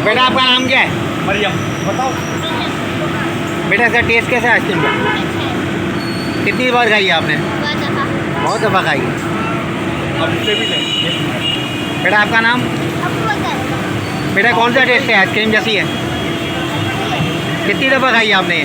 बेटा आपका नाम क्या है? मरियम। बताओ बेटा इसका टेस्ट कैसा है आइसक्रीम का? कितनी बार खाई है आपने? बहुत दफ़ा खाई है। अब इससे भी लें। बेटा आपका नाम? बेटा कौन सा टेस्ट है? आइसक्रीम जैसी है? कितनी दफ़ा खाई है आपने?